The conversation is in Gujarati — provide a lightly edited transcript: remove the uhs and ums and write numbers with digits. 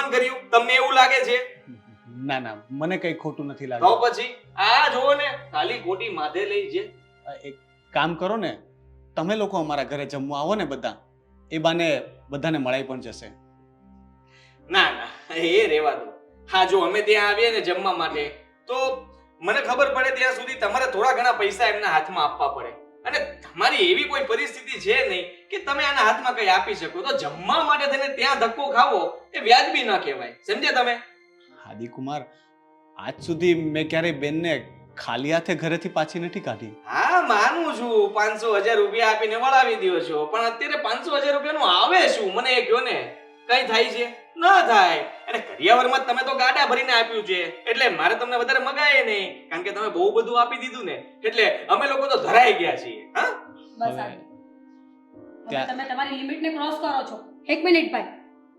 અપમાન કર્યું? તમને એવું લાગે છે? ના ના, મને કઈ ખોટું નથી તો લાગ્યું. પછી આ જોવો ને, ખાલી ખોટી માથે લઈ છે. એક કામ કરો ને, તમે લોકો અમારા ઘરે જમવા આવો ને બધા, એ બાને બધાને મળાઈ પણ જશે. ના ના, એ રહેવા દો. હા, જો અમે ત્યાં આવીએ ને જમવા માટે, તો મને ખબર પડે ત્યાં સુધી તમારે થોડા ઘણા પૈસા એમના હાથમાં આપવા પડે. અને તમારી એવી કોઈ પરિસ્થિતિ છે નહીં કે તમે આના હાથમાં કઈ આપી શકો. તો જમવા માટે થઈને ત્યાં ધક્કો ખાવો એ વ્યાજબી ન કહેવાય. સમજ્યા તમે? આદિકુમાર, આજ સુધી મેં ક્યારેય બેનને ખાલી હાથે ઘરેથી પાછી નથી કાઢી. હા, માનું છું 500,000 રૂપિયા આપીને વળાવી દ્યો છો, પણ અત્યારે 500,000 રૂપિયાનું આવે શું? મને એ કહો ને. કઈ થાય છે? ન થાય. અને કરિયાવરમાં તમે તો ગાડા ભરીને આપ્યું છે, એટલે મારે તમને વધારે મગાય નહીં, કારણ કે તમે બહુ બધું આપી દીધું ને, એટલે અમે લોકો તો ધરાઈ ગયા છીએ. હા, બસ હવે આટલું. હવે તમે તમારી લિમિટને ક્રોસ કરો છો. એક મિનિટ ભાઈ,